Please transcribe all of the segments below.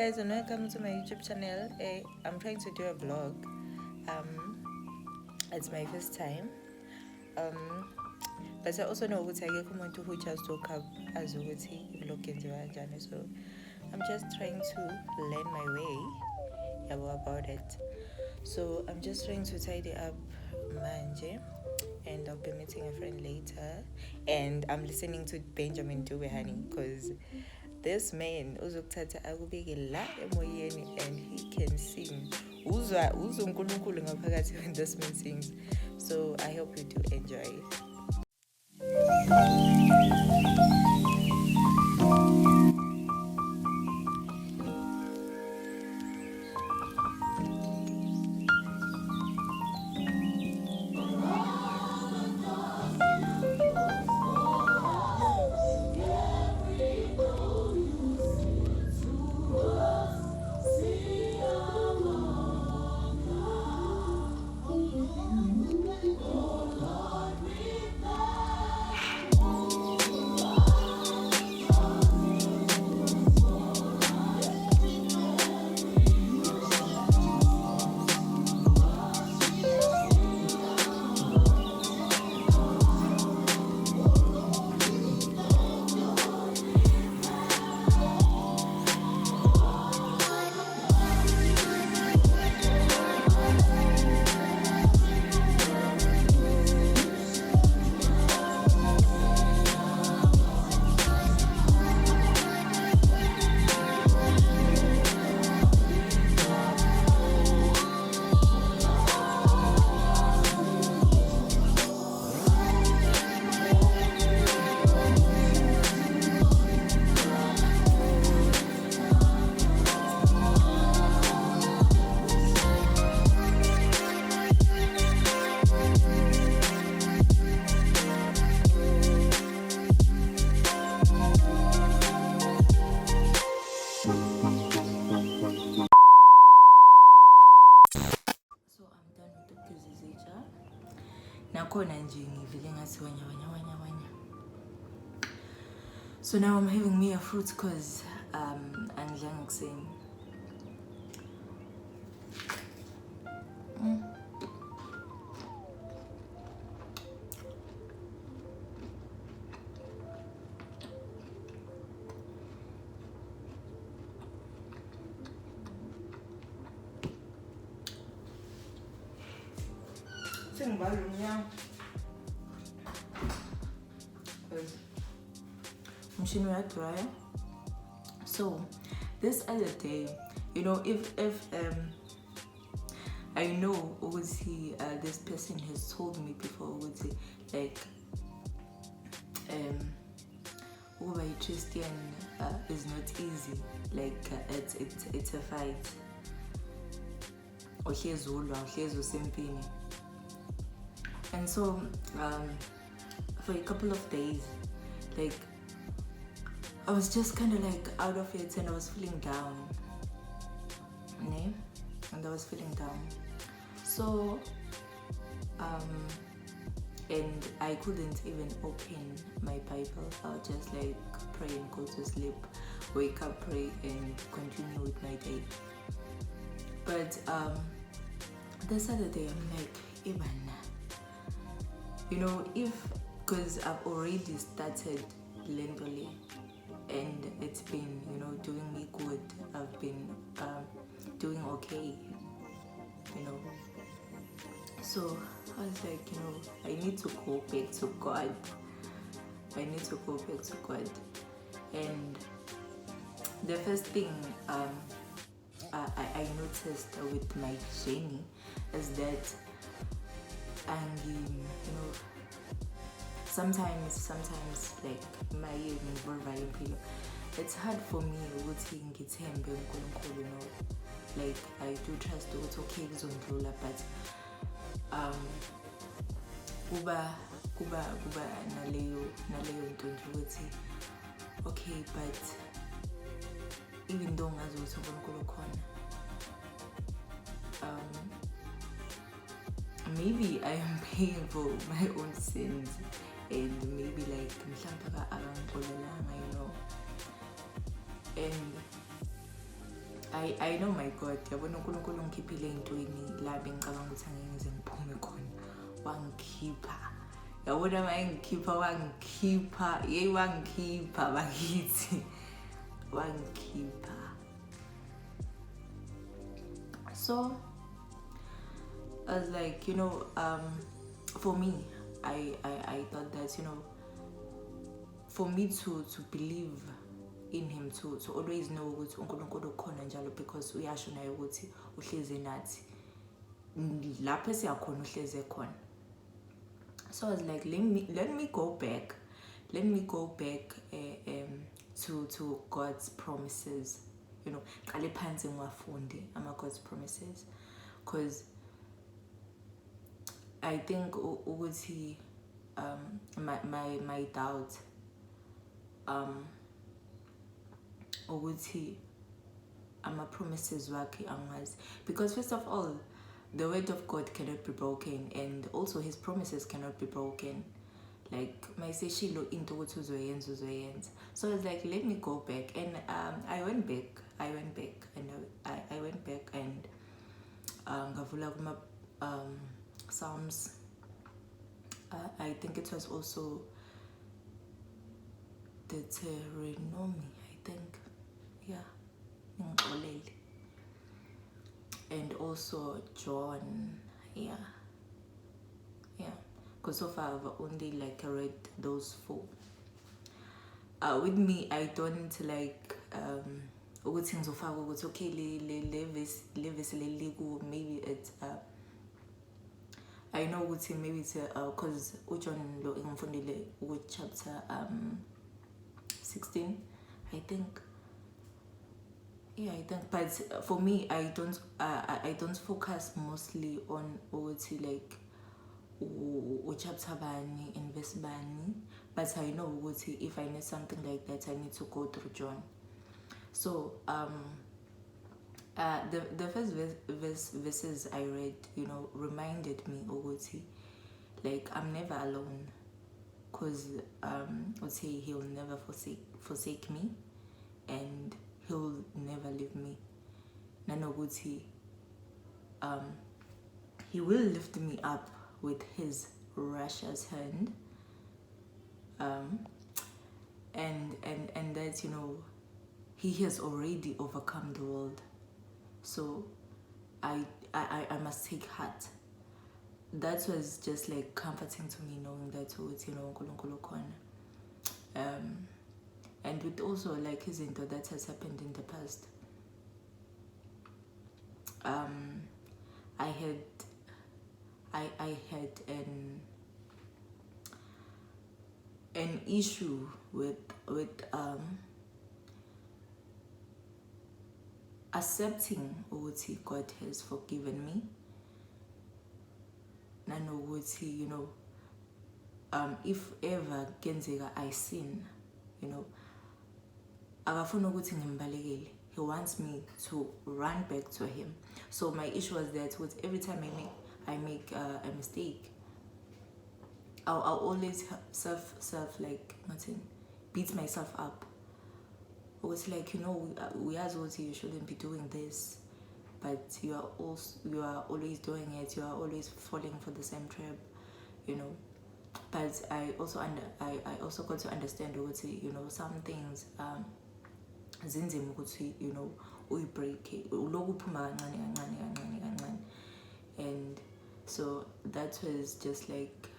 guys and welcome to my YouTube channel. I'm trying to do a vlog. It's my first time. But I also know ukuthi akekho umuntu who just woke up as ukuthi ivlog yenziwa kanjani. So I'm just trying to learn my way about it. So I'm just trying to tidy up manje, and I'll be meeting a friend later. And I'm listening to Benjamin Dube, honey, because this man uzokuthatha akubeke la emoyeni and he can sing. Uzwa unkulunkulu ngaphakathi when this man sings. So I hope you do enjoy. So now I'm having me a fruit because I'm saying. So this other day, you know, if I know this person has told me before like over Christian is not easy, like it's a fight. And so for a couple of days, like I was just kind of like out of it, and I was feeling down. So and I couldn't even open my Bible. I'll just like pray and go to sleep, wake up, pray, and continue with my day. But this other day I'm like, Iban, you know, because I've already started Lendole and it's been, you know, doing me good. I've been doing okay, you know. So I was like, you know, I need to go back to God. And the first thing I noticed with my journey is that you know, sometimes like my impilo, it's hard for me ukuthi ngithembe uNkulunkulu, you know, like I do trust ukuthi okay kuzondlula, but kuba naleyo nto nje ukuthi okay, but even though ngazi ukuthi uNkulunkulu khona, maybe I am paying for my own sins, and maybe like mhlawumbe akangixolelanga, you know. And I know my God, yabona uNkulunkulu ungikhiphile ey'ntweni la bengicabanga ukuthi angeke ngize ngiphume khona, wangikhipha. Yabona mayengikhipha wangikhipha bakithi, wangikhipha. So I was like, for me, I thought that, for me to believe in him, to always know ukuthi uNkulunkulu ukhona njalo, because uyasho naye ukuthi uhlezi nathi lapho esiyakhona uhleze khona. So I was like, let me go back to God's promises, qale phansi ngiwafunde God's promises, because I think ukuthi my doubt ukuthi ama-promises wakhe angazi, because first of all, the word of God cannot be broken, and also his promises cannot be broken. Like mayiseshilo into ukuthi uzoyenza. So I was like, let me go back, and I went back and ngavula kuma Psalms. I think it was also Deuteronomy, I think, and also John, because so far I've only read those 4. With me, I don't like ukuthi ngizofaka ukuthi okay le verse maybe it's I know ukuthi maybe it's because uJohn lo ngimfundile chapter 16, I think. But for me, I don't focus mostly on ukuthi like chapter bani and verse bani, but I know ukuthi if I need something like that, I need to go through John. So the first verses I read, reminded me ukuthi like I'm never alone, because he'll never forsake me, and he'll never leave me. Nanoguti, he will lift me up with his righteous hand, and that he has already overcome the world. So I must take heart. That was just like comforting to me, knowing that uNkulunkulu khona. And with also like his into that has happened in the past. I had an issue with accepting ukuthi God has forgiven me. Nanokuthi, if ever kenzeka I sin, akafuna ukuthi ngimbalekele. He wants me to run back to him. So my issue was that with every time I make a mistake, I'll always self like beat myself up. It was like, we as well, you shouldn't be doing this, but you are always doing it. You are always falling for the same trap, But I also got to understand ukuthi, some things zinzima ukuthi, uyibreak, uloku uphuma kancane, and so that was just like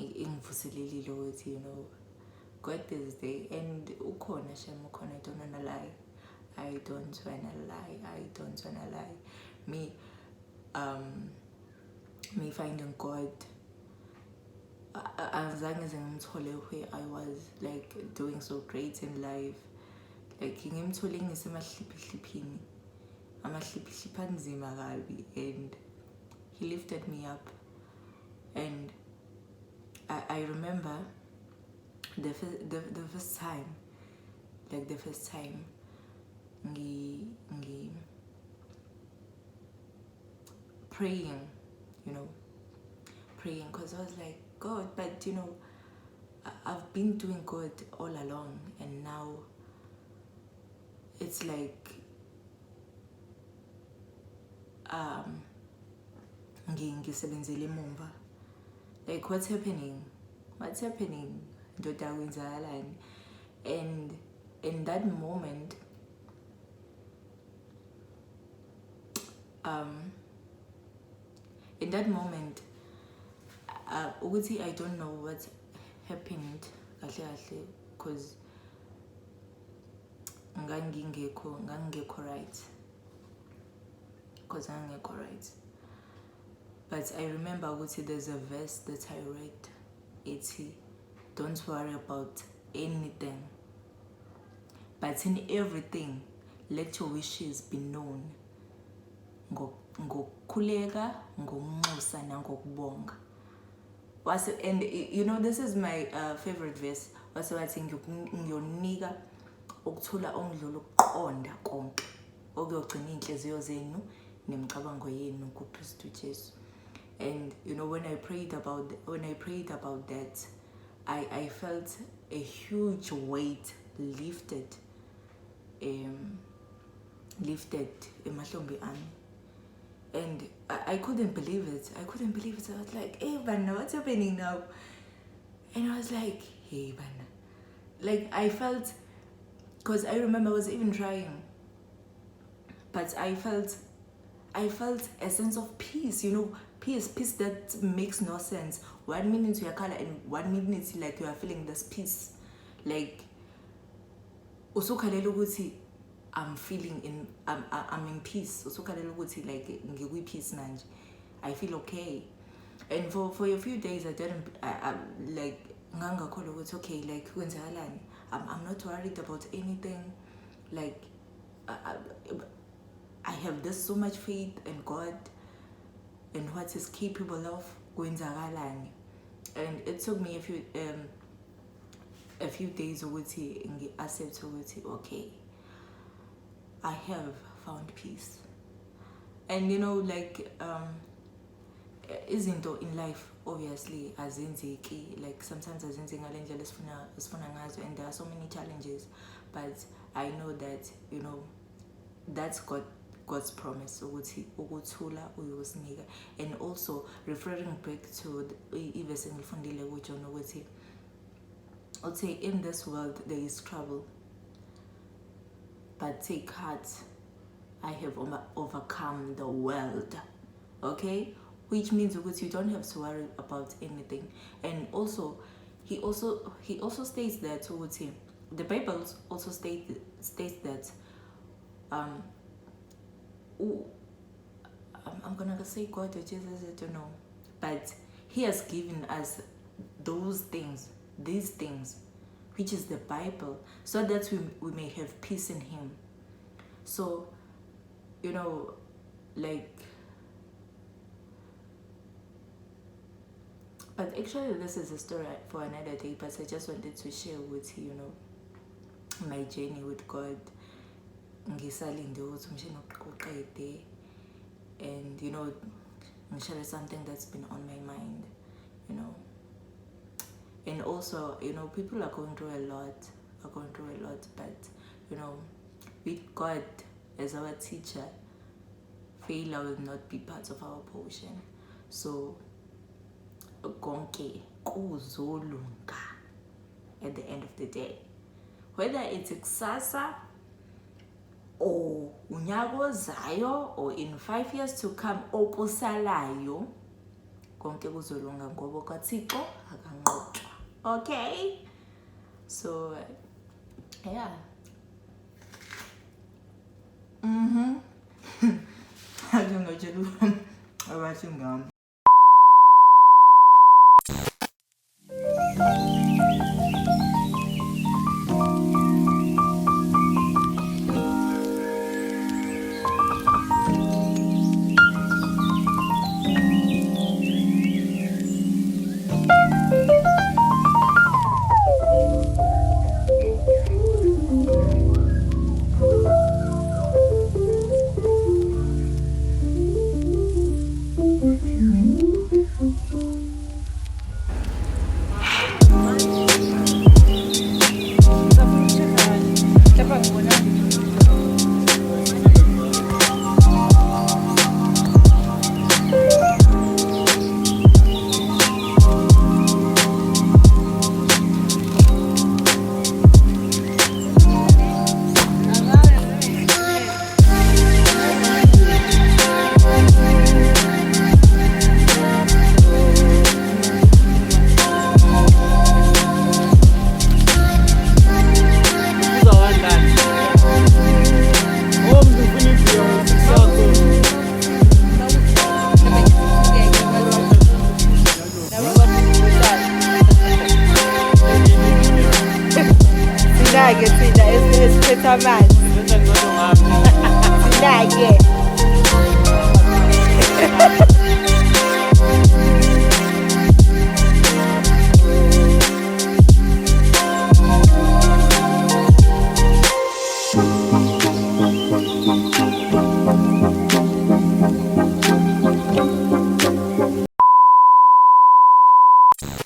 ingivuselelile ukuthi, God is there, and ukhona Shem, ukhona. I don't wanna lie. Me finding God, azange ngimthole where I was like doing so great in life. Like ngimthole ngisemahliphini anzima kabi, and he lifted me up. And I remember the first time, praying, because I was like, God, but I've been doing good all along, and now it's like ngisebenzele emumva, like what's happening, ndoda kwenzakalani. And in that moment ukuthi I don't know what happened kahle because ngangingekho right, but I remember ukuthi there's a verse that I read. It's, don't worry about anything, but in everything let your wishes be known ngokukhuleka, ngokunxusa nangokubonga. And you know, this is my favorite verse. Wathi ngiyonika ukuthula ongidlula ukuqonda konke okuyogcina inhliziyo zenu nemicabango yenu kuKristu Jesu. And you know, when I prayed about that, I felt a huge weight lifted emahlombe ami. And I couldn't believe it. I was like, hey, Bana, what's happening now? And I was like, hey, Bana. Like, I felt, because I remember I was even trying, but I felt a sense of peace, you know, peace that makes no sense. 1 minute you are color and 1 minute like you are feeling this peace. Like, I'm in peace. Like peace manje. I feel okay. And for a few days I like nganga kholo ukuthi okay, like kwenzakalani. I'm not worried about anything. Like I have this so much faith in God and what He's capable of kwenzakalani. And it took me a few days ukuthi ngi-accept ukuthi okay, I have found peace. And you know, like izinto in life obviously azenzeki, like sometimes azenzi ngale ndlela esifuna ngazo, and there are so many challenges, but I know that, you know, that's God's promise ukuthi ukuthula uyosinika. And also referring back to verse engilifundile kuJohn ukuthi uthi in this world there is trouble, but take heart, I have overcome the world. Okay, which means that you don't have to worry about anything. And also he also states that the Bible also states that I'm gonna say God or Jesus, I don't know, but He has given us these things, which is the Bible, so that we may have peace in Him. So, you know, like, but actually this is a story for another day, but I just wanted to share with you, you know, my journey with God. Ngisalinde ukuthi umshini uqede, and you know, ngishare something that's been on my mind, you know. And also, you know, people are going through a lot, but you know, with God as our teacher, failure will not be part of our portion. So konke kuzolunga at the end of the day, whether it's kusasa or unyaka ozayo or in 5 years to come okusalayo, konke kuzolunga ngoba kaThixo akanqotshwa. Okay, so yeah. Akungajelu abathi ngami. kwamanzi sinake.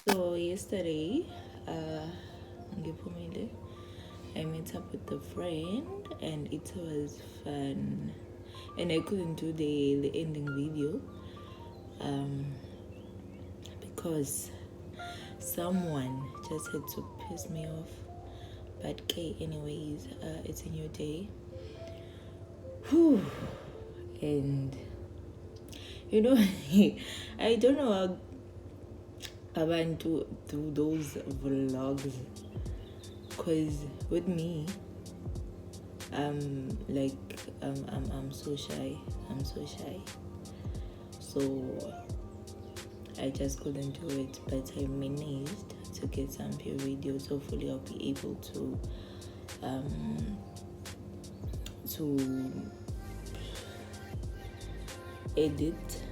So yesterday, I met up with a friend and it was fun. And I couldn't do the ending video because someone just had to piss me off. But okay, anyways, it's a new day. Whew. And you know, I don't know how abantu do those vlogs, because with me, I'm so shy. So I just couldn't do it, but I managed to get some few videos. Hopefully I'll be able to edit.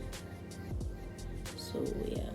So yeah.